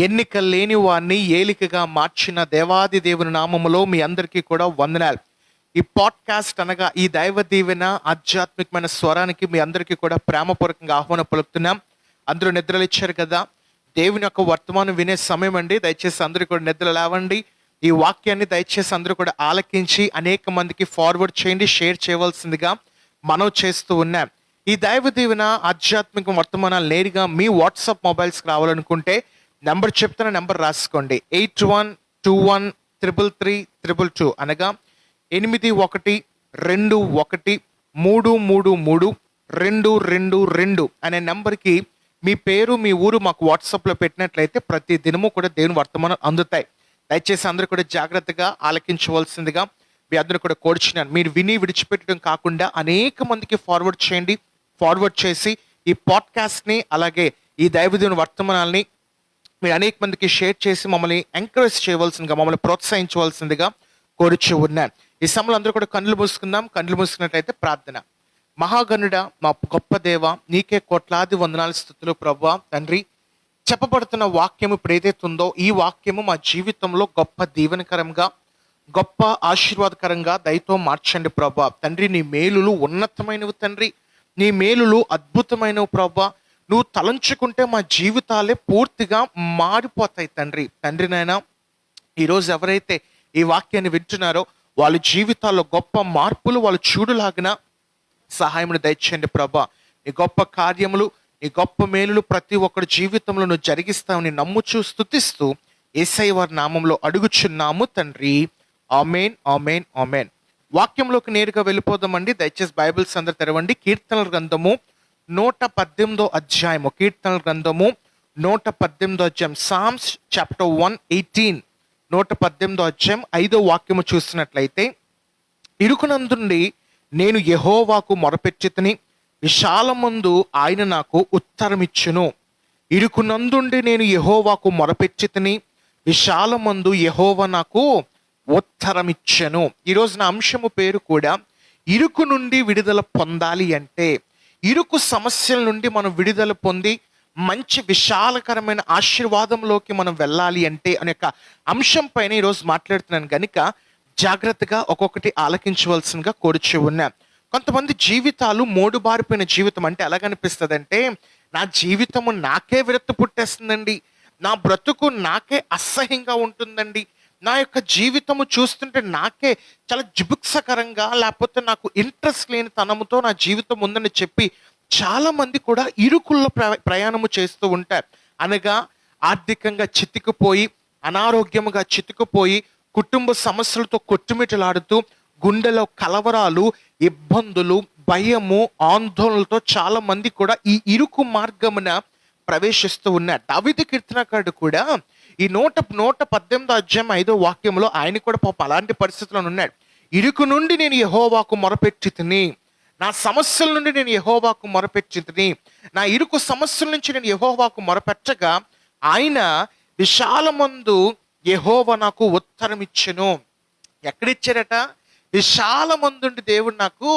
ఎన్నిక లేని వారిని ఏలికగా మార్చిన దేవాది దేవుని నామములో మీ అందరికీ కూడా వందనాలు. ఈ పాడ్కాస్ట్ అనగా ఈ దైవ దీవెన ఆధ్యాత్మికమైన స్వరానికి మీ అందరికీ కూడా ప్రేమపూర్వకంగా ఆహ్వానం పలుకుతున్నాం. అందరూ నిద్రలు ఇచ్చారు కదా, దేవుని యొక్క వర్తమానం వినే సమయం అండి. దయచేసి అందరూ కూడా నిద్ర లేవండి. ఈ వాక్యాన్ని దయచేసి అందరూ కూడా ఆలకించి అనేక మందికి ఫార్వర్డ్ చేయండి, షేర్ చేయవలసిందిగా మనం చేస్తూ ఉన్నాం. ఈ దైవ దీవెన ఆధ్యాత్మిక వర్తమానాలు నేరుగా మీ వాట్సాప్ మొబైల్స్కి రావాలనుకుంటే నెంబర్ చెప్తున్న నెంబర్ రాసుకోండి. 8121333322 అనగా 8121333222 అనే నెంబర్కి మీ పేరు మీ ఊరు మాకు వాట్సాప్లో పెట్టినట్లయితే ప్రతి దినము కూడా దేవుని వర్తమానం అందుతాయి. దయచేసి అందరూ కూడా జాగ్రత్తగా ఆలకించవలసిందిగా మీ అందరూ కూడా కోరుచున్నాను. మీరు విని విడిచిపెట్టడం కాకుండా అనేక మందికి ఫార్వర్డ్ చేయండి. ఫార్వర్డ్ చేసి ఈ పాడ్కాస్ట్ని అలాగే ఈ దైవదేవుని వర్తమానాల్ని మీరు అనేక మందికి షేర్ చేసి మమ్మల్ని ఎంకరేజ్ చేయవలసిందిగా, మమ్మల్ని ప్రోత్సహించవలసిందిగా కోరుచు ఉన్నాను. ఈ సమయంలో అందరూ కూడా కళ్ళు మూసుకుందాం. కళ్ళు మూసుకున్నట్లయితే ప్రార్థన. మహాగణుడా, మా గొప్ప దేవ, నీకే కోట్లాది వందనాలు స్తుతులు ప్రభువా. తండ్రి, చెప్పబడుతున్న వాక్యము ఇప్పుడు ఏదైతే ఉందో ఈ వాక్యము మా జీవితంలో గొప్ప దీవెనకరంగా, గొప్ప ఆశీర్వాదకరంగా దయతో మార్చండి ప్రభువా. తండ్రి, నీ మేలులు ఉన్నతమైనవి తండ్రి, నీ మేలులు అద్భుతమైనవి ప్రభువా. నువ్వు తలంచుకుంటే మా జీవితాలే పూర్తిగా మారిపోతాయి తండ్రి. తండ్రి నాయన, ఈరోజు ఎవరైతే ఈ వాక్యాన్ని వింటున్నారో వాళ్ళ జీవితాల్లో గొప్ప మార్పులు వాళ్ళు చూడులాగిన సహాయమును దయచేయండి ప్రభా. నీ గొప్ప కార్యములు, నీ గొప్ప మేలులు ప్రతి ఒక్కరి జీవితంలో నువ్వు జరిగిస్తావని నమ్ముచూ స్తుతిస్తూ యేసయ్య వారి నామంలో అడుగుచున్నాము తండ్రి. ఆమేన్, ఆమేన్, ఆమేన్. వాక్యంలోకి నేరుగా వెళ్ళిపోదామండి. దయచేసి బైబిల్స్ అందరు తెరవండి. కీర్తనల గ్రంథము 118 అధ్యాయము. కీర్తనల గ్రంథము 118 అధ్యాయం. సామ్స్ చాప్టర్ 118, 118 అధ్యాయం 5వ వాక్యము చూసినట్లయితే, ఇరుకునందుండి నేను యెహోవాకు మొరపెచ్చితిని, విశాలమందు ఆయన నాకు ఉత్తరమిచ్చును. ఇరుకునందుండి నేను యెహోవాకు మొరపెచ్చితిని, విశాలమందు యెహోవా నాకు ఉత్తరమిచ్చెను. ఈరోజు నా అంశము పేరు కూడా ఇరుకు నుండి విడుదల పొందాలి అంటే, ఇరుకు సమస్యల నుండి మనం విడుదల పొంది మంచి విశాలకరమైన ఆశీర్వాదంలోకి మనం వెళ్ళాలి అంటే అనే యొక్క అంశం పైన ఈరోజు మాట్లాడుతున్నాను కనుక జాగ్రత్తగా ఒక్కొక్కటి ఆలకించవలసిందిగా కోరుచు ఉన్నా. కొంతమంది జీవితాలు మోడుబారిపోయిన జీవితం. అంటే ఎలాగనిపిస్తుంది అంటే, నా జీవితము నాకే విరక్తి పుట్టేస్తుందండి, నా బ్రతుకు నాకే అసహ్యంగా ఉంటుందండి, నా యొక్క జీవితము చూస్తుంటే నాకే చాలా జుబుక్సకరంగా, లేకపోతే నాకు ఇంట్రెస్ట్ లేని తనముతో నా జీవితం ఉందని చెప్పి చాలా మంది కూడా ఇరుకుల్లో ప్రయాణము చేస్తూ ఉంటారు. అనగా ఆర్థికంగా చితికిపోయి, అనారోగ్యముగా చితికిపోయి, కుటుంబ సమస్యలతో కొట్టుమిటలాడుతూ, గుండెలో కలవరాలు, ఇబ్బందులు, భయము, ఆందోళనలతో చాలా మంది కూడా ఈ ఇరుకు మార్గమున ప్రవేశిస్తూ ఉన్నారు. దావీదు కీర్తనకారుడు కూడా ఈ 118 అధ్యాయం 5వ వాక్యంలో ఆయన కూడా పాప అలాంటి పరిస్థితుల్లో ఉన్నాడు. ఇరుకు నుండి నేను యెహోవాకు మొరపెచ్చితిని, నా సమస్యల నుండి నేను యెహోవాకు మొరపెచ్చితిని, నా ఇరుకు సమస్యల నుంచి నేను యెహోవాకు మొరపెట్టగా ఆయన విశాలమందు యెహోవా నాకు ఉత్తరం ఇచ్చెను. ఎక్కడిచ్చారట? విశాలమందుండి దేవుడు నాకు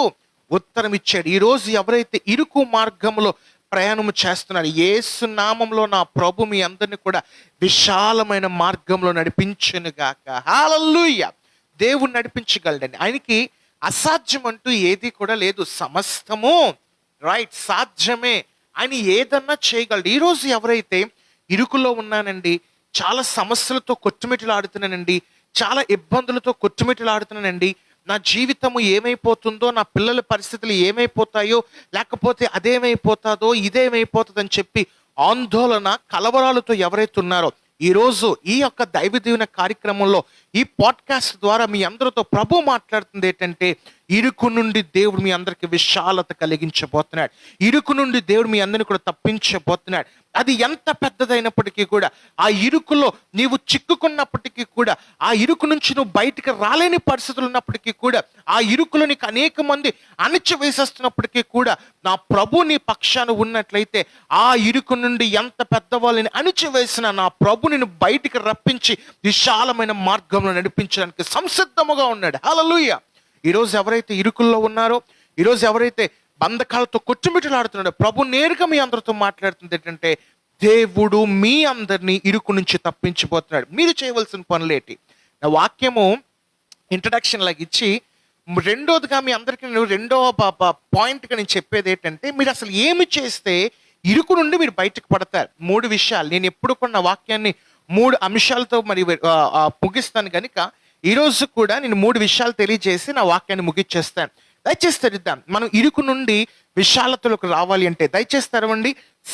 ఉత్తరం ఇచ్చాడు. ఈరోజు ఎవరైతే ఇరుకు మార్గంలో ప్రయాణము చేస్తున్నారు, యేసు నామంలో నా ప్రభు మీ అందరిని కూడా విశాలమైన మార్గంలో నడిపించును గాక. హల్లెలూయా. దేవుడు నడిపించగలడండి. ఆయనకి అసాధ్యం అంటూ ఏది కూడా లేదు. సమస్తము రైట్ సాధ్యమే. ఆయన ఏదన్నా చేయగలడు. ఈరోజు ఎవరైతే ఇరుకులో ఉన్నానండి, చాలా సమస్యలతో కొట్టుమిటలాడుతున్నానండి, చాలా ఇబ్బందులతో కొట్టుమిటలాడుతున్నానండి, నా జీవితము ఏమైపోతుందో, నా పిల్లల పరిస్థితులు ఏమైపోతాయో, లేకపోతే అదేమైపోతుందో ఇదేమైపోతుందని చెప్పి ఆందోళన కలవరాలతో ఎవరైతే ఉన్నారో, ఈరోజు ఈ యొక్క దైవ దీవెన కార్యక్రమంలో ఈ పాడ్కాస్ట్ ద్వారా మీ అందరితో ప్రభు మాట్లాడుతుంది ఏంటంటే, ఇరుకు నుండి దేవుడు మీ అందరికి విశాలత కలిగించబోతున్నాడు. ఇరుకు నుండి దేవుడు మీ అందరిని కూడా తప్పించబోతున్నాడు. అది ఎంత పెద్దదైనప్పటికీ కూడా, ఆ ఇరుకులో నీవు చిక్కుకున్నప్పటికీ కూడా, ఆ ఇరుకు నుంచి నువ్వు బయటికి రాలేని పరిస్థితులు ఉన్నప్పటికీ కూడా, ఆ ఇరుకులో నీకు అనేక మంది అణిచివేసేస్తున్నప్పటికీ కూడా, నా ప్రభు నీ పక్షాన ఉన్నట్లయితే ఆ ఇరుకు నుండి ఎంత పెద్దవాళ్ళని అణిచివేసిన నా ప్రభు నిన్ను బయటికి రప్పించి విశాలమైన మార్గంలో నడిపించడానికి సంసిద్ధముగా ఉన్నాడు. హల్లెలూయా. ఈరోజు ఎవరైతే ఇరుకుల్లో ఉన్నారో, ఈరోజు ఎవరైతే బంధకాలతో కొట్టుమిటలాడుతున్నాడో, ప్రభు నేరుగా మీ అందరితో మాట్లాడుతుంది ఏంటంటే, దేవుడు మీ అందరినీ ఇరుకు నుంచి తప్పించబోతున్నాడు. మీరు చేయవలసిన పనులేటి? నా వాక్యము ఇంట్రడక్షన్ లాగా ఇచ్చి రెండోదిగా మీ అందరికీ నేను రెండో పాయింట్గా నేను చెప్పేది ఏంటంటే, మీరు అసలు ఏమి చేస్తే ఇరుకు నుండి మీరు బయటకు పడతారు. 3 విషయాలు. నేను ఎప్పుడు కూడా నా వాక్యాన్ని 3 అంశాలతో మరి ముగిస్తాను కనుక ఈరోజు కూడా నేను 3 విషయాలు తెలియజేసి నా వాక్యాన్ని ముగిచ్చేస్తాను. దయచేసి తెరిద్దాం. మనం ఇరుకు నుండి విశాలతలకు రావాలి అంటే దయచేసి తెరవండి.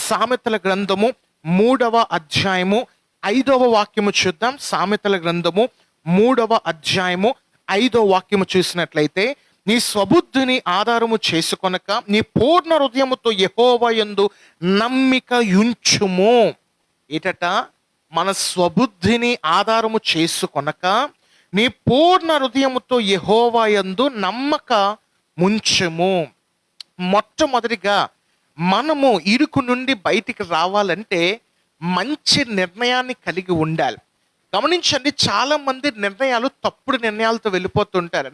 సామెతల గ్రంథము 3వ అధ్యాయము 5వ వాక్యము చూద్దాం. సామెతల గ్రంథము 3వ అధ్యాయము 5వ వాక్యము చూసినట్లయితే, నీ స్వబుద్ధిని ఆధారము చేసుకొనక నీ పూర్ణ హృదయముతో యెహోవా యందు నమ్మిక యుంచుము. ఏటట? మన స్వబుద్ధిని ఆధారము చేసుకొనక నీ పూర్ణ హృదయముతో యెహోవా యందు నమ్మక ముంచుము. మొట్టమొదటిగా మనము ఇరుకు నుండి బయటికి రావాలంటే మంచి నిర్ణయాన్ని కలిగి ఉండాలి. గమనించండి, చాలా మంది నిర్ణయాలు తప్పుడు నిర్ణయాలతో వెళ్ళిపోతుంటారు.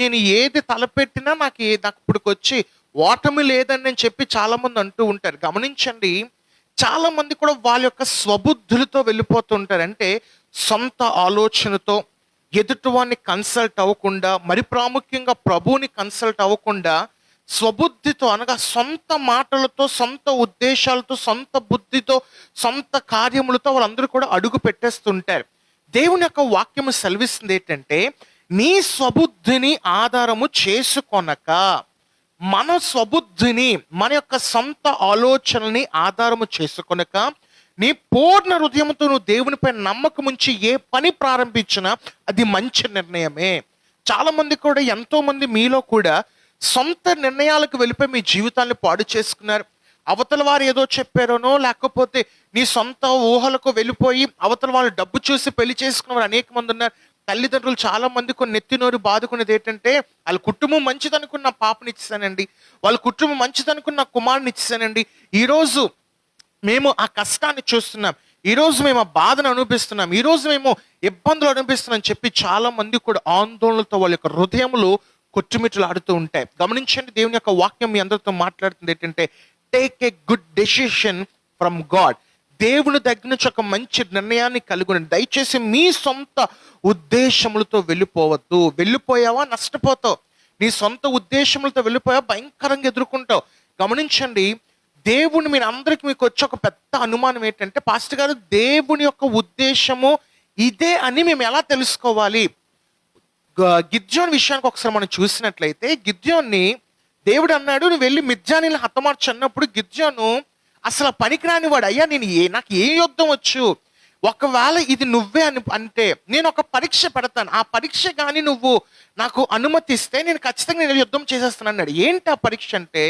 నేను ఏది తలపెట్టినా నాకు ఇప్పటికొచ్చి ఓటమి లేదని చెప్పి చాలా మంది అంటూ ఉంటారు. గమనించండి, చాలా మంది కూడా వాళ్ళ యొక్క స్వబుద్ధులతో వెళ్ళిపోతుంటారు. అంటే సొంత ఆలోచనతో, ఎదుటివాన్ని కన్సల్ట్ అవ్వకుండా, మరి ప్రాముఖ్యంగా ప్రభువుని కన్సల్ట్ అవ్వకుండా స్వబుద్ధితో అనగా సొంత మాటలతో, సొంత ఉద్దేశాలతో, సొంత బుద్ధితో, సొంత కార్యములతో వాళ్ళందరూ కూడా అడుగు పెట్టేస్తుంటారు. దేవుని యొక్క వాక్యము సెలవిస్తుంది ఏంటంటే, నీ స్వబుద్ధిని ఆధారము చేసుకొనక, మన స్వబుద్ధిని, మన యొక్క సొంత ఆలోచనల్ని ఆధారము చేసుకొనక నీ పూర్ణ హృదయంతో నువ్వు దేవునిపై నమ్మకం ఉంచి ఏ పని ప్రారంభించినా అది మంచి నిర్ణయమే. చాలా మంది కూడా, ఎంతో మంది మీలో కూడా సొంత నిర్ణయాలకు వెళ్ళిపోయి మీ జీవితాన్ని పాడు చేసుకున్నారు. అవతల వారు ఏదో చెప్పారోనో, లేకపోతే నీ సొంత ఊహలకు వెళ్ళిపోయి అవతల వాళ్ళు డబ్బు చూసి పెళ్లి చేసుకున్న వారు అనేక మంది ఉన్నారు. తల్లిదండ్రులు చాలా మంది కొన్ని నెత్తినోరు బాదుకునేది ఏంటంటే, వాళ్ళ కుటుంబం మంచిదనుకున్న పాపని ఇచ్చేసానండి, వాళ్ళ కుటుంబం మంచిదనుకున్న కుమారుని ఇచ్చేసానండి, ఈరోజు మేము ఆ కష్టాన్ని చూస్తున్నాం, ఈరోజు మేము ఆ బాధను అనుభవిస్తున్నాం, ఈరోజు మేము ఇబ్బందులు అనుభవిస్తున్నాం చెప్పి చాలా మంది కూడా ఆందోళనలతో వాళ్ళ యొక్క హృదయములు కొట్టుమిట్లు ఆడుతూ ఉంటాయి. గమనించండి, దేవుని యొక్క వాక్యం మీ అందరితో మాట్లాడుతుంది ఏంటంటే, take a good decision from God. దేవుని దగ్గర నుంచి ఒక మంచి నిర్ణయాన్ని కలుగుని. దయచేసి మీ సొంత ఉద్దేశములతో వెళ్ళిపోవద్దు. వెళ్ళిపోయావా నష్టపోతావు. నీ సొంత ఉద్దేశములతో వెళ్ళిపోయావా భయంకరంగా ఎదుర్కొంటావు. గమనించండి, దేవుని మీరు అందరికి మీకు వచ్చే ఒక పెద్ద అనుమానం ఏంటంటే, పాస్టర్ గారు దేవుని యొక్క ఉద్దేశము ఇదే అని మేము ఎలా తెలుసుకోవాలి? గిద్యోను విషయానికి ఒకసారి మనం చూసినట్లయితే, గిద్యోన్ని దేవుడు అన్నాడు, నువ్వు వెళ్ళి మిద్యానీని హతమార్చు అన్నప్పుడు గిద్యోను అసలు పనికిరాని వాడు. అయ్యా నాకు ఏ యుద్ధం వచ్చు, ఒకవేళ ఇది నువ్వే అంటే నేను ఒక పరీక్ష పెడతాను, ఆ పరీక్ష కానీ నువ్వు నాకు అనుమతిస్తే నేను ఖచ్చితంగా నేను యుద్ధం చేసేస్తాను అన్నాడు. ఏంటి ఆ పరీక్ష అంటే,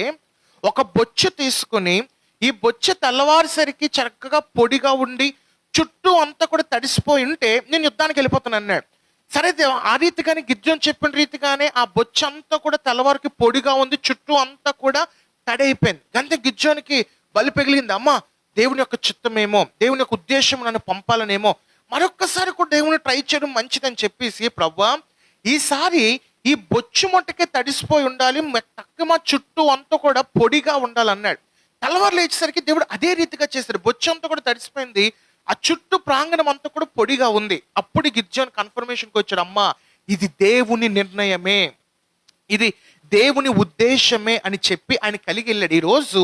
ఒక బొచ్చు తీసుకుని ఈ బొచ్చు తెల్లవారుసరికి చక్కగా పొడిగా ఉండి చుట్టూ అంతా కూడా తడిసిపోయి ఉంటే నేను యుద్ధానికి వెళ్ళిపోతాను అన్నాడు. సరే, ఆ రీతిగానే గిద్యోను చెప్పిన రీతిగానే ఆ బొచ్చు అంతా కూడా తెల్లవారికి పొడిగా ఉంది, చుట్టూ అంతా కూడా తడి అయిపోయింది. గంతే గిద్యోనికి బలి పెగిలింది. అమ్మా, దేవుని యొక్క చిత్తమేమో, దేవుని యొక్క ఉద్దేశం నన్ను పంపాలనేమో, మరొక్కసారి కూడా దేవుని ట్రై చేయడం మంచిదని చెప్పేసి, ప్రభువా ఈసారి ఈ బొచ్చు మొట్టకే తడిసిపోయి ఉండాలి, తక్కువ చుట్టూ అంతా కూడా పొడిగా ఉండాలన్నాడు. తెల్లవారు లేచేసరికి దేవుడు అదే రీతిగా చేశాడు. బొచ్చు అంతా కూడా తడిసిపోయింది, ఆ చుట్టూ ప్రాంగణం అంతా కూడా పొడిగా ఉంది. అప్పుడు గిద్యోను కన్ఫర్మేషన్కి వచ్చాడు, అమ్మా ఇది దేవుని నిర్ణయమే, ఇది దేవుని ఉద్దేశమే అని చెప్పి ఆయన కలిగి వెళ్ళాడు. ఈరోజు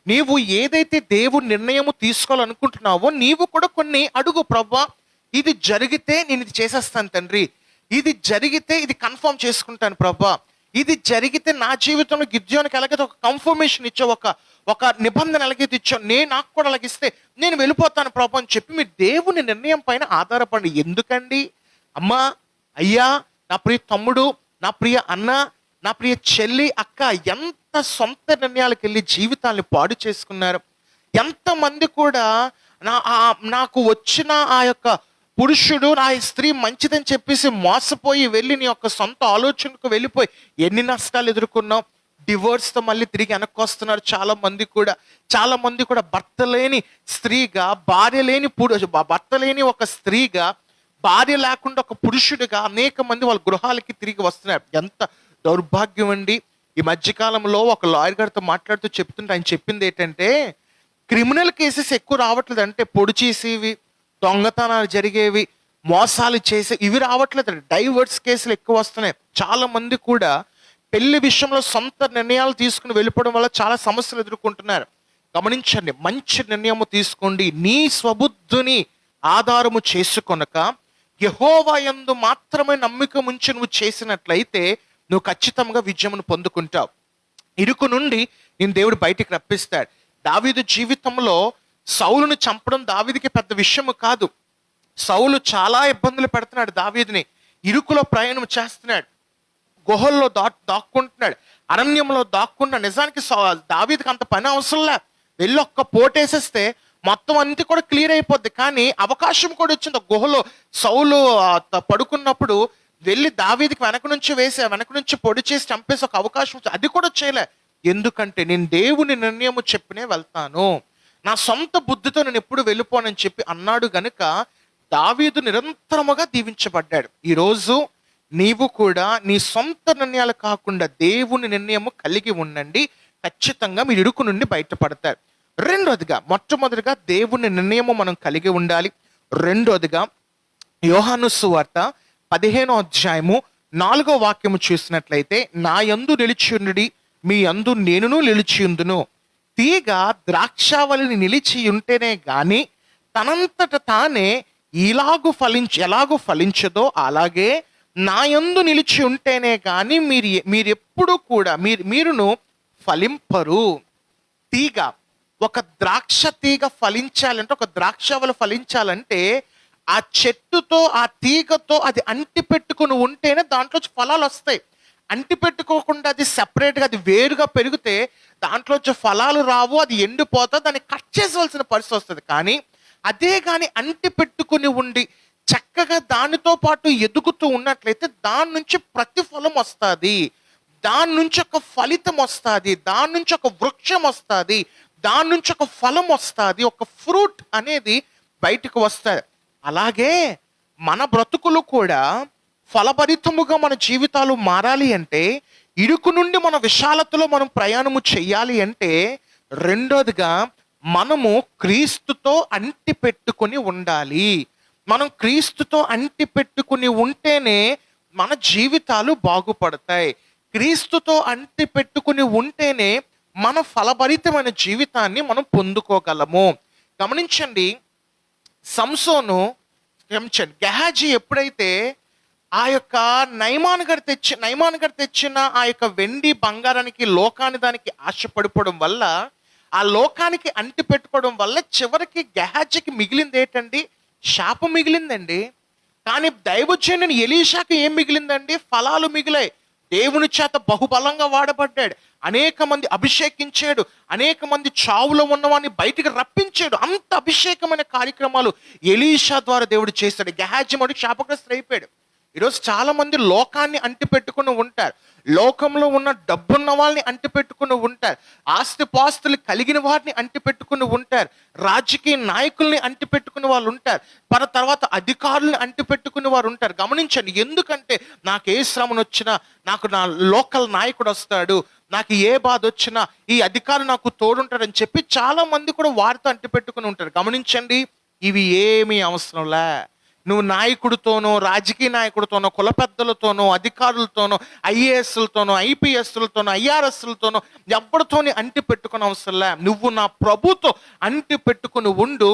నీవు ఏదైతే దేవుని నిర్ణయము తీసుకోవాలనుకుంటున్నావో నీవు కూడా కొన్ని అడుగు. ప్రభువా ఇది జరిగితే నేను ఇది చేసేస్తాను తండ్రి, ఇది జరిగితే ఇది కన్ఫర్మ్ చేసుకుంటాను ప్రభువా, ఇది జరిగితే నా జీవితంలో గిద్యోనికి ఎలాగైతే ఒక కన్ఫర్మేషన్ ఇచ్చావు, ఒక నిబంధన ఎలాగైతే ఇచ్చావు, నాకు కూడా అలాగిస్తే నేను వెళ్ళిపోతాను ప్రభు అని చెప్పి మీరు దేవుని నిర్ణయం పైన ఆధారపడి. ఎందుకండి అమ్మా, అయ్యా, నా ప్రియ తమ్ముడు, నా ప్రియ అన్న, నా ప్రియ చెల్లి, అక్క, ఎంత సొంత నిర్ణయాలకు వెళ్ళి జీవితాన్ని పాడు చేసుకున్నారు. ఎంతమంది కూడా నాకు వచ్చిన ఆ యొక్క పురుషుడు, నా స్త్రీ మంచిదని చెప్పేసి మోసపోయి వెళ్ళి నీ యొక్క సొంత ఆలోచనకు వెళ్ళిపోయి ఎన్ని నష్టాలు ఎదుర్కొన్నావు. డివోర్స్తో మళ్ళీ తిరిగి వెనక్కొస్తున్నారు చాలా మంది కూడా భర్త లేని స్త్రీగా, భర్త లేని ఒక స్త్రీగా, భార్య లేకుండా ఒక పురుషుడిగా అనేక మంది వాళ్ళ గృహాలకి తిరిగి వస్తున్నారు. ఎంత దౌర్భాగ్యం అండి. ఈ మధ్యకాలంలో ఒక లాయర్ గారితో మాట్లాడుతూ చెప్తుంటే ఆయన చెప్పింది ఏంటంటే, క్రిమినల్ కేసెస్ ఎక్కువ రావట్లేదు, అంటే పొడి చేసేవి, దొంగతనాలు జరిగేవి, మోసాలు చేసే ఇవి రావట్లేదు. డైవర్స్ కేసులు ఎక్కువ వస్తున్నాయి. చాలా మంది కూడా పెళ్లి విషయంలో సొంత నిర్ణయాలు తీసుకుని వెళ్ళిపోవడం వల్ల చాలా సమస్యలు ఎదుర్కొంటున్నారు. గమనించండి, మంచి నిర్ణయము తీసుకోండి. నీ స్వబుద్ధిని ఆధారము చేసుకొనక యెహోవా యందు మాత్రమే నమ్మిక ఉంచి నువ్వు చేసినట్లయితే నువ్వు ఖచ్చితంగా విజయమును పొందుకుంటావు. ఇరుకు నుండి నేను దేవుడు బయటికి రప్పిస్తాడు. దావీదు జీవితంలో సౌలును చంపడం దావీదుకి పెద్ద విషయము కాదు. సౌలు చాలా ఇబ్బందులు పెడుతున్నాడు దావీదుని. ఇరుకులో ప్రయాణం చేస్తున్నాడు, గుహల్లో దాక్కుంటున్నాడు, అరణ్యంలో దాక్కున్నాడు. నిజానికి దావీదుకి అంత పని అవసరంలే, వెళ్ళి ఒక్క పోటేసేస్తే మొత్తం అంతా కూడా క్లియర్ అయిపోద్ది. కానీ అవకాశం కూడా వచ్చింది. గుహలో సౌలు పడుకున్నప్పుడు వెళ్ళి దావీదుకి వెనక నుంచి పొడి చేసి చంపేసి ఒక అవకాశం వచ్చింది. అది కూడా చేయలే. ఎందుకంటే నేను దేవుని నిర్ణయము చెప్పినే వెళ్తాను, నా సొంత బుద్ధితో నేను ఎప్పుడు వెళ్ళిపోనని చెప్పి అన్నాడు గనుక దావీదు నిరంతరముగా దీవించబడ్డాడు. ఈరోజు నీవు కూడా నీ సొంత నిర్ణయాలు కాకుండా దేవుని నిర్ణయము కలిగి ఉండండి. ఖచ్చితంగా మీరు ఇరుకు నుండి బయటపడతారు. రెండోదిగా, మొట్టమొదటిగా దేవుని నిర్ణయము మనం కలిగి ఉండాలి. రెండోదిగా యోహాను సువార్త 15వ అధ్యాయము 4వ వాక్యము చూసినట్లయితే, నా యందు నిలిచియుండుడి, మీ యందు నేనును నిలిచియుందును. తీగ ద్రాక్షావళిని నిలిచి ఉంటేనే గాని తనంతట తానే ఎలాగూ ఫలించదో అలాగే నా యందు నిలిచి ఉంటేనే గాని మీరెప్పుడు కూడా మీరును ఫలింపరు. తీగ, ఒక ద్రాక్ష తీగ ఫలించాలంటే, ఒక ద్రాక్షవల్లి ఫలించాలంటే ఆ చెట్టుతో ఆ తీగతో అది అంటి పెట్టుకుని ఉంటేనే దాంట్లో ఫలాలు వస్తాయి. అంటి పెట్టుకోకుండా అది సెపరేట్గా అది వేరుగా పెరిగితే దాంట్లో ఫలాలు రావు, అది ఎండిపోతుంది, దాన్ని కట్ చేసవలసిన పరిస్థితి వస్తుంది. కానీ అంటి పెట్టుకుని ఉండి చక్కగా దానితో పాటు ఎదుగుతూ ఉన్నట్లయితే దాని నుంచి ప్రతిఫలం వస్తుంది, దాని నుంచి ఒక ఫలితం వస్తుంది, దాని నుంచి ఒక వృక్షం వస్తుంది, దాని నుంచి ఒక ఫలం వస్తుంది, ఒక ఫ్రూట్ అనేది బయటకు వస్తుంది. అలాగే మన బ్రతుకులు కూడా ఫలభరితముగా మన జీవితాలు మారాలి అంటే, ఇరుకు నుండి మన విశాలతలో మనం ప్రయాణము చెయ్యాలి అంటే, రెండోదిగా మనము క్రీస్తుతో అంటి పెట్టుకుని ఉండాలి. మనం క్రీస్తుతో అంటి పెట్టుకుని ఉంటేనే మన జీవితాలు బాగుపడతాయి. క్రీస్తుతో అంటి పెట్టుకుని ఉంటేనే మన ఫలభరితమైన జీవితాన్ని మనం పొందుకోగలము. గమనించండి, గెహాజీ ఎప్పుడైతే ఆ యొక్క నయమాను గారు తెచ్చిన ఆ యొక్క వెండి బంగారానికి లోకాన్ని దానికి ఆశపడిపోవడం వల్ల, ఆ లోకానికి అంటి పెట్టుకోవడం వల్ల చివరికి గెహాజీకి మిగిలింది ఏంటండి? శాపం మిగిలిందండి. కానీ దైవజనుని ఎలీషాకి ఏం మిగిలిందండి? ఫలాలు మిగిలాయి. దేవుని చేత బహుబలంగా వాడబడ్డాడు, అనేక మంది అభిషేకించాడు, అనేక మంది చావులో ఉన్నవాడిని బయటికి రప్పించాడు. అంత అభిషేకమైన కార్యక్రమాలు ఎలీషా ద్వారా దేవుడు చేశాడు. గెహాజీ మటుకు శాపగ్రస్తుడు అయిపోయాడు. ఈరోజు చాలా మంది లోకాన్ని అంటి పెట్టుకుని ఉంటారు, లోకంలో ఉన్న డబ్బున్న వాళ్ళని అంటి పెట్టుకుని ఉంటారు, ఆస్తిపాస్తులు కలిగిన వారిని అంటి పెట్టుకుని ఉంటారు, రాజకీయ నాయకుల్ని అంటి పెట్టుకుని వాళ్ళు ఉంటారు, తర్వాత అధికారులను అంటి పెట్టుకుని వారు ఉంటారు. గమనించండి, ఎందుకంటే నాకు ఏ శ్రమను వచ్చినా నాకు నా లోకల్ నాయకుడు వస్తాడు, నాకు ఏ బాధ వచ్చినా ఈ అధికారులు నాకు తోడుంటారని చెప్పి చాలా మంది కూడా వారితో అంటి పెట్టుకుని ఉంటారు. గమనించండి, ఇవి ఏమీ అవసరంలే. నువ్వు నాయకుడితోనో, రాజకీయ నాయకుడితోనో, కుల పెద్దలతోనో, అధికారులతోనో, ఐఏఎస్లతోనో, ఐపీఎస్లతోనో, ఐఆర్ఎస్లతోనో ఎవరితోని అంటి పెట్టుకుని అవసరంలే. నువ్వు నా ప్రభుతో అంటి పెట్టుకుని ఉండు.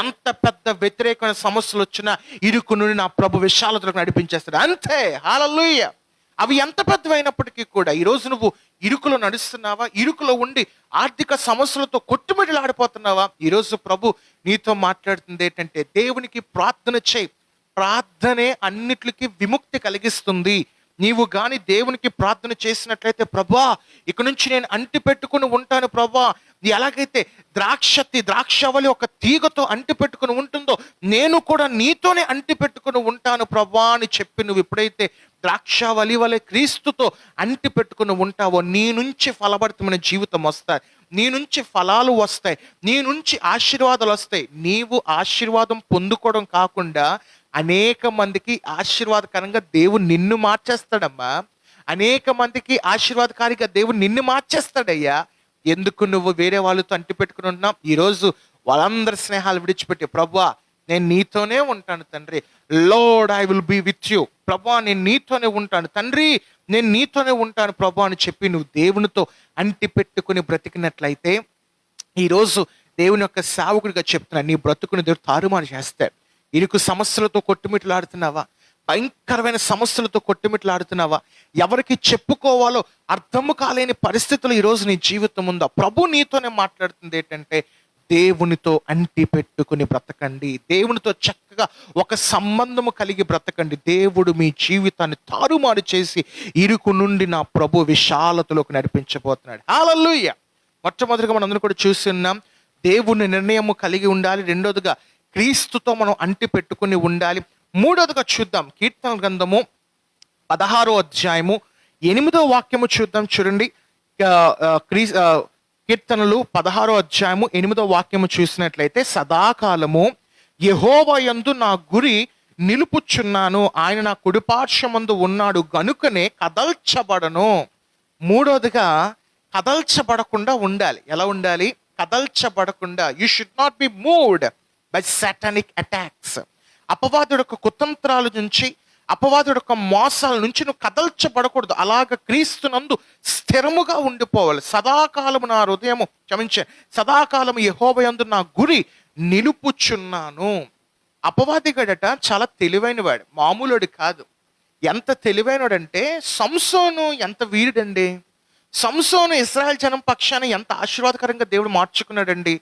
ఎంత పెద్ద వ్యతిరేకమైన సమస్యలు వచ్చినా ఇరుకు నుండి నా ప్రభు విశాలతలకు నడిపించేస్తాడు. అంతే, హల్లెలూయా. అవి ఎంత పెద్దవైనప్పటికీ కూడా ఈరోజు నువ్వు ఇరుకులో నడుస్తున్నావా? ఇరుకులో ఉండి ఆర్థిక సమస్యలతో కొట్టుమిట్లాడిపోతున్నావా? ఈరోజు ప్రభు నీతో మాట్లాడుతుంది ఏంటంటే, దేవునికి ప్రార్థన చేయి. ప్రార్థనే అన్నిటికీ విముక్తి కలిగిస్తుంది. నీవు గాని దేవునికి ప్రార్థన చేసినట్లయితే, ప్రభా ఇక నుంచి నేను అంటి పెట్టుకుని ఉంటాను ప్రభా, ఎలాగైతే ద్రాక్షవల్లి ఒక తీగతో అంటి పెట్టుకుని ఉంటుందో నేను కూడా నీతోనే అంటి పెట్టుకుని ఉంటాను ప్రభా అని చెప్పి నువ్వు ఎప్పుడైతే ద్రాక్షవల్లి వలె క్రీస్తుతో అంటి పెట్టుకుని ఉంటావో, నీ నుంచి ఫలభరితమైన జీవితం వస్తాయి, నీ నుంచి ఫలాలు వస్తాయి, నీ నుంచి ఆశీర్వాదాలు వస్తాయి. నీవు ఆశీర్వాదం పొందుకోవడం కాకుండా అనేక మందికి ఆశీర్వాదకరంగా దేవుడు నిన్ను మార్చేస్తాడమ్మా. అనేక మందికి ఆశీర్వాదకారిగా దేవుడు నిన్ను మార్చేస్తాడయ్యా. ఎందుకు నువ్వు వేరే వాళ్ళతో అంటి పెట్టుకుని ఉంటున్నావు? ఈరోజు వాళ్ళందరి స్నేహాలు విడిచిపెట్టి, ప్రభువా నేను నీతోనే ఉంటాను తండ్రి, Lord I will be with you, ప్రభువా నేను నీతోనే ఉంటాను తండ్రి, నేను నీతోనే ఉంటాను ప్రభువా అని చెప్పి నువ్వు దేవునితో అంటి పెట్టుకుని బ్రతికినట్లయితే, ఈరోజు దేవుని యొక్క సేవకుడిగా చెప్తున్నాను, నీ బ్రతుకుని దేవుడు తారుమారు చేస్తాడు. ఇరుకు సమస్యలతో కొట్టుమిట్లాడుతున్నావా? భయంకరమైన సమస్యలతో కొట్టుమిట్లాడుతున్నావా? ఎవరికి చెప్పుకోవాలో అర్థము కాలేని పరిస్థితులు ఈరోజు నీ జీవితం ఉందా? ప్రభు నీతోనే మాట్లాడుతుంది ఏంటంటే, దేవునితో అంటి పెట్టుకుని బ్రతకండి, దేవునితో చక్కగా ఒక సంబంధము కలిగి బ్రతకండి. దేవుడు మీ జీవితాన్ని తారుమారు చేసి ఇరుకు నుండి నా ప్రభు విశాలతలోకి నడిపించబోతున్నాడు. హల్లెలూయా. మొట్టమొదటిగా మనం అందరం కూడా చూస్తున్నాం, దేవుని నిర్ణయము కలిగి ఉండాలి. రెండోదిగా క్రీస్తుతో మనం అంటి పెట్టుకుని ఉండాలి. మూడోదిగా చూద్దాం, కీర్తన గ్రంథము 16వ అధ్యాయము 8వ వాక్యము చూద్దాం. చూడండి, కీర్తనలు 16వ అధ్యాయము 8వ వాక్యము చూసినట్లయితే, సదాకాలము యెహోవా యందు నా గురి నిలుపుచున్నాను, ఆయన నా కుడిపార్శ్వమందు ఉన్నాడు గనుకనే కదల్చబడను. మూడోదిగా కదల్చబడకుండా ఉండాలి. ఎలా ఉండాలి? కదల్చబడకుండా. You should not be moved by satanic attacks. అపవాదుడు యొక్క కుతంత్రాల నుంచి, అపవాదుడు యొక్క మోసాల నుంచి నువ్వు కదల్చబడకూడదు. అలాగ క్రీస్తునందు స్థిరముగా ఉండిపోవాలి. సదాకాలము నా హృదయము సదాకాలము యెహోవా యందు నా గురి నిలుపుచున్నాను. అపవాదిగాడట చాలా తెలివైనవాడు, మామూలుడు కాదు. ఎంత తెలివైనడంటే, సంసోను ఎంత వీరుడండి. సంసోను ఇశ్రాయేల్ జనం పక్షాన ఎంత ఆశీర్వాదకరంగా దేవుడు మార్చుకున్నాడండి.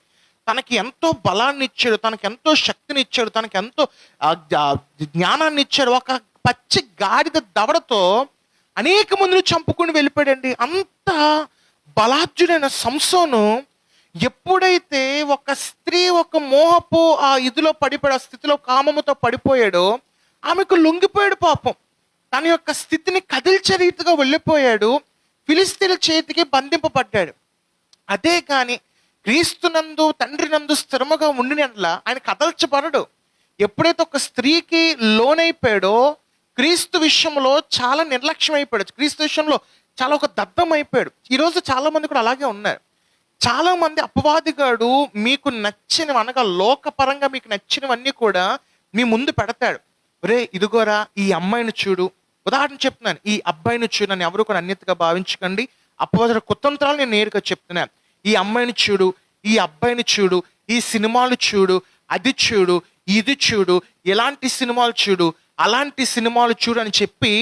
తనకి ఎంతో బలాన్ని ఇచ్చాడు, తనకి ఎంతో శక్తిని ఇచ్చాడు, తనకి ఎంతో జ్ఞానాన్ని ఇచ్చాడు. ఒక పచ్చి గాడిద దవడతో అనేక మందిని చంపుకుని వెళ్ళిపోయాడండి. అంత బలాఢ్యుడైన సంసోను ఎప్పుడైతే ఒక స్త్రీ ఒక మోహపు ఆ ఇదిలో పడిపోయాడు, ఆ స్థితిలో కామముతో పడిపోయాడో, ఆమెకు లొంగిపోయాడు. పాపం తన యొక్క స్థితిని కదిల్చే రీతిగా వెళ్ళిపోయాడు. ఫిలిస్తీన్ల చేతికి బంధింపబడ్డాడు. అదే కానీ క్రీస్తునందు తండ్రి నందు స్థిరముగా ఉండినట్ల ఆయన కదల్చబడడు. ఎప్పుడైతే ఒక స్త్రీకి లోనైపోయాడో, క్రీస్తు విషయంలో చాలా నిర్లక్ష్యం అయిపోయాడు, క్రీస్తు విషయంలో చాలా ఒక దద్దం అయిపోయాడు. ఈరోజు చాలా మంది కూడా అలాగే ఉన్నారు. చాలా మంది అపవాదిగాడు మీకు నచ్చినవి, అనగా లోకపరంగా మీకు నచ్చినవన్నీ కూడా మీ ముందు పెడతాడు. రే ఇదిగోరా ఈ అమ్మాయిని చూడు, ఉదాహరణ చెప్తున్నాను, ఈ అబ్బాయిని చూడు, నన్ను ఎవరు కూడా అన్యతగా భావించకండి, అపవాదుల కుతంత్రాలు నేను నేరుగా చెప్తున్నాను. ఈ అమ్మాయిని చూడు, ఈ అబ్బాయిని చూడు, ఈ సినిమాలు చూడు, అది చూడు, ఇది చూడు, ఎలాంటి సినిమాలు చూడు, అలాంటి సినిమాలు చూడు అని చెప్పి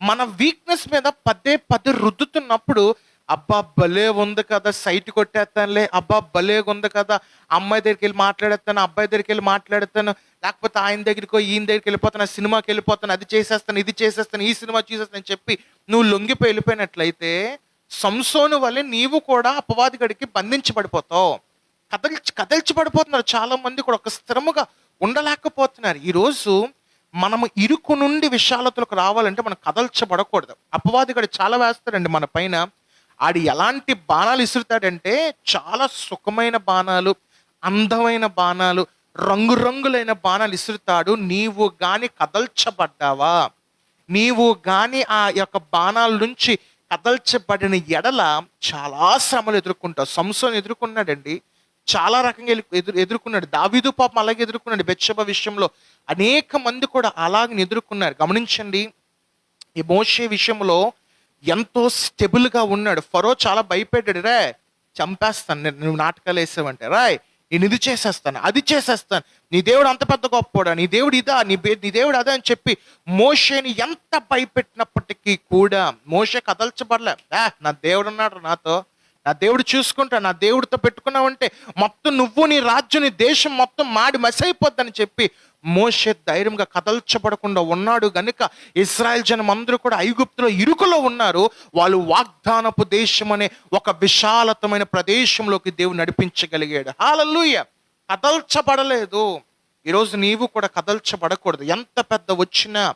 మన వీక్నెస్ మీద పదే పదే రుద్దుతున్నప్పుడు, అబ్బా భలే ఉంది కదా, సైట్ కొట్టేస్తానులే, అబ్బా భలే ఉంది కదా, అమ్మాయి దగ్గరికి వెళ్ళి మాట్లాడేస్తాను, అబ్బాయి దగ్గరికి వెళ్ళి మాట్లాడేస్తాను, లేకపోతే ఆయన దగ్గరికి ఈయన దగ్గరికి వెళ్ళిపోతాను, సినిమాకి వెళ్ళిపోతాను, అది చేసేస్తాను, ఇది చేసేస్తాను, ఈ సినిమా చూసేస్తాను అని చెప్పి నువ్వు లొంగిపోయి వెళ్ళిపోయినట్లయితే, సంసోను వల్లే నీవు కూడా అపవాది గడికి బంధించబడిపోతావు. కదల్చబడిపోతున్నారు. చాలా మంది కూడా ఒక స్థిరముగా ఉండలేకపోతున్నారు. ఈరోజు మనము ఇరుకు నుండి విశాలతలకు రావాలంటే మనం కదల్చబడకూడదు. అపవాది గడి చాలా వేస్తాడండి మన పైన. ఆడి ఎలాంటి బాణాలు ఇసురుతాడంటే, చాలా సుఖమైన బాణాలు, అందమైన బాణాలు, రంగురంగులైన బాణాలు ఇసురుతాడు. నీవు గాని కదల్చబడ్డావా, నీవు గాని ఆ యొక్క బాణాల నుంచి కదల్చబడిన ఎడల చాలా శ్రమలు ఎదుర్కొంటావు. సంసోను ఎదుర్కొన్నాడండి, చాలా రకంగా ఎదుర్కొన్నాడు. దావీదు పాపం అలాగే ఎదుర్కొన్నాడు. బెత్షెబ విషయంలో అనేక మంది కూడా అలాగే ఎదుర్కొన్నారు. గమనించండి, ఈ మోషే విషయంలో ఎంతో స్టెబుల్గా ఉన్నాడు. ఫరో చాలా భయపెట్టాడు, రే చంపేస్తాను నువ్వు నాటకాలు వేసావంటే, రాయ్ నేను ఇది చేసేస్తాను, అది చేసేస్తాను, నీ దేవుడు అంత పెద్ద గొప్పవాడా, నీ దేవుడు ఇదా, నీ దేవుడు అదా అని చెప్పి మోషేని ఎంత భయపెట్టినప్పటికీ కూడా మోషే కదల్చబడలే. నా దేవుడు ఉన్నాడు నాతో, నా దేవుడు చూసుకుంటా, నా దేవుడితో పెట్టుకున్నావంటే మొత్తం నువ్వు, నీ రాజ్యం, నీ దేశం మొత్తం మాడి మసైపోద్దని చెప్పి మోషే ధైర్యంగా కదల్చబడకుండా ఉన్నాడు. గనుక ఇశ్రాయేల్ జనం అందరూ కూడా ఐగుప్తులో ఇరుకులో ఉన్నారు. వాళ్ళు వాగ్దానపు దేశం అనే ఒక విశాలతమైన ప్రదేశంలోకి దేవుడు నడిపించగలిగాడు. హల్లెలూయా. కదల్చబడలేదు. ఈరోజు నీవు కూడా కదల్చబడకూడదు. ఎంత పెద్ద వచ్చినా,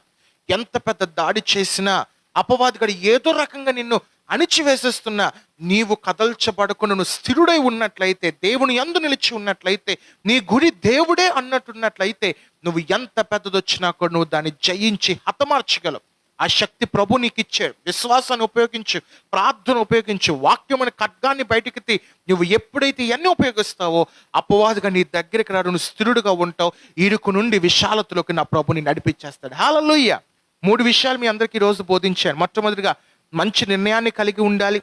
ఎంత పెద్ద దాడి చేసినా, అపవాదిగాడు ఏదో రకంగా నిన్ను అణిచివేసేస్తున్నా, నీవు కదల్చబడకుండా నువ్వు స్థిరుడై ఉన్నట్లయితే, దేవుని యందు నిలిచి ఉన్నట్లయితే, నీ గురి దేవుడే అన్నట్టున్నట్లయితే, నువ్వు ఎంత పెద్దదొచ్చినా కూడా నువ్వు దాన్ని జయించి హతమార్చగలవు. ఆ శక్తి ప్రభు నీకు ఇచ్చాడు. విశ్వాసాన్ని ఉపయోగించు, ప్రార్థన ఉపయోగించు, వాక్యమైన ఖడ్గాన్ని బయటికి తీ. నువ్వు ఎప్పుడైతే ఇవన్నీ ఉపయోగిస్తావో అపవాదిగా నీ దగ్గరికి రాడు, నువ్వు స్థిరుడుగా ఉంటావు. ఇరుకు నుండి విశాలతలోకి నా ప్రభుని నడిపించేస్తాడు. హల్లెలూయా. 3 విషయాలు మీ అందరికీ ఈరోజు బోధించాను. మొట్టమొదటిగా మంచి నిర్ణయాన్ని కలిగి ఉండాలి.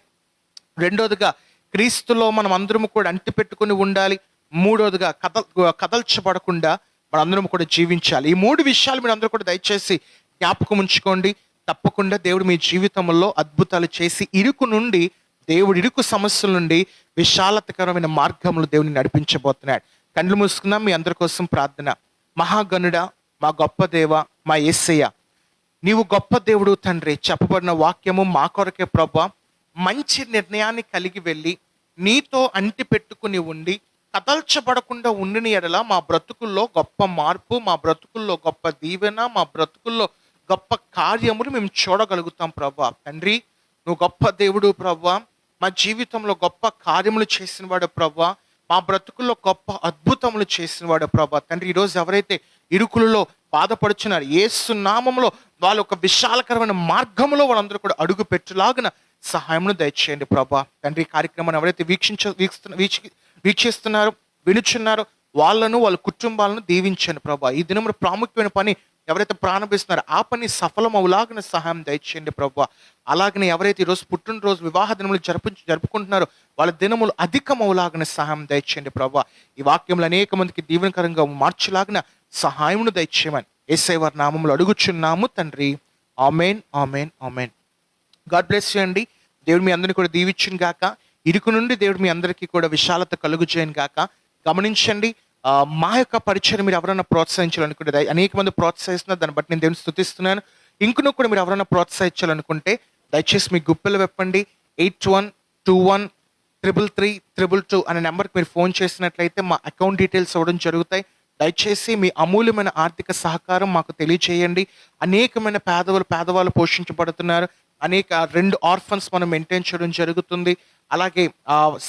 రెండోదిగా క్రీస్తులో మనం అందరం కూడా అంటిపెట్టుకుని ఉండాలి. మూడోదిగా కదల్చబడకుండా మనందరం కూడా జీవించాలి. ఈ 3 విషయాలు మీరు అందరూ కూడా దయచేసి జ్ఞాపకం ఉంచుకోండి. తప్పకుండా దేవుడు మీ జీవితంలో అద్భుతాలు చేసి ఇరుకు సమస్యల నుండి విశాలతకరమైన మార్గంలో దేవుని నడిపించబోతున్నాడు. కళ్ళు మూసుకుందాం. మీ అందరి కోసం ప్రార్థన. మహాగణుడా, మా గొప్ప దేవ, మా యేసయ్య, నీవు గొప్ప దేవుడు తండ్రి. చెప్పబడిన వాక్యము మా కొరకే ప్రభువా. మంచి నిర్ణయాన్ని కలిగి వెళ్ళి నీతో అంటి పెట్టుకుని ఉండి కదల్చబడకుండా ఉండిన ఎడల మా బ్రతుకుల్లో గొప్ప మార్పు, మా బ్రతుకుల్లో గొప్ప దీవెన, మా బ్రతుకుల్లో గొప్ప కార్యములు మేము చూడగలుగుతాం ప్రభువా. తండ్రి, నువ్వు గొప్ప దేవుడు ప్రభువా. మా జీవితంలో గొప్ప కార్యములు చేసినవాడు ప్రభువా. మా బ్రతుకుల్లో గొప్ప అద్భుతములు చేసినవాడు ప్రభువా. తండ్రి, ఈరోజు ఎవరైతే ఇరుకులలో బాధపడుచున్నారు, యేసు నామములో వాళ్ళ ఒక విశాలకరమైన మార్గంలో వాళ్ళందరూ కూడా అడుగు పెట్టులాగిన సహాయమును దయచేయండి ప్రభా. తండ్రి, కార్యక్రమాన్ని ఎవరైతే వీక్షిస్తున్నారు, వినుచున్నారు, వాళ్ళను వాళ్ళ కుటుంబాలను దీవించండి ప్రభా. ఈ దినమున ప్రాముఖ్యమైన పని ఎవరైతే ప్రారంభిస్తున్నారో ఆ పని సఫలం అవులాగిన సహాయం దయచేయండి ప్రభా. అలాగనే ఎవరైతే ఈరోజు పుట్టినరోజు వివాహ దినములు జరుపుకుంటున్నారో వాళ్ళ దినములు అధికమవులాగిన సహాయం దయచేయండి ప్రభా. ఈ వాక్యములు అనేక మందికి దీవెనకరంగా మార్చులాగిన సహాయమును దయచేయమని యేసయ్య వారి నామములో అడుగుచున్నాము తండ్రి. ఆమేన్, ఆమేన్, ఆమేన్. గాడ్ బ్లెస్ యూ అండి. దేవుడు మీ అందరినీ కూడా దీవించును గాక. ఇరుకు నుండి దేవుడు మీ అందరికీ కూడా విశాలత కలుగు చేయను గాక. గమనించండి, మా యొక్క పరిచయం మీరు ఎవరైనా ప్రోత్సహించాలనుకుంటే, అనేక మంది ప్రోత్సహిస్తున్నారు, దాన్ని బట్టి నేను దేవుని స్తుతిస్తున్నాను. ఇంకనూ కూడా మీరు ఎవరైనా ప్రోత్సహించాలనుకుంటే దయచేసి మీ గుప్పెలు వెప్పండి. 8121333322 అనే నెంబర్కి మీరు ఫోన్ చేసినట్లయితే మా అకౌంట్ డీటెయిల్స్ ఇవ్వడం జరుగుతాయి. దయచేసి మీ అమూల్యమైన ఆర్థిక సహకారం మాకు తెలియచేయండి. అనేకమైన పేదవాళ్ళు పోషించబడుతున్నారు. అనేక 2 ఆర్ఫన్స్ మనం మెయింటైన్ చేయడం జరుగుతుంది. అలాగే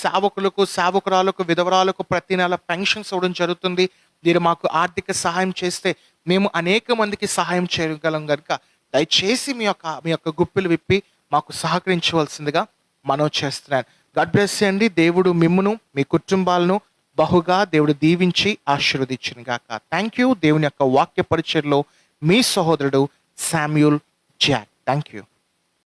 సేవకురాలకు, విధవరాలకు ప్రతి నెల పెన్షన్స్ ఇవ్వడం జరుగుతుంది. మీరు మాకు ఆర్థిక సహాయం చేస్తే మేము అనేక మందికి సహాయం చేయగలం కనుక దయచేసి మీ యొక్క గుప్పిలు విప్పి మాకు సహకరించవలసిందిగా మనవి చేస్తున్నాను. గాడ్ బ్లెస్ యూ అండి. దేవుడు మిమ్మును, మీ కుటుంబాలను బహుగా దేవుడు దీవించి ఆశీర్వదించును గాక. Thank you. దేవుని యొక్క వాక్య పరిచయలో మీ సహోదరుడు శామ్యూల్ జాక్. Thank you.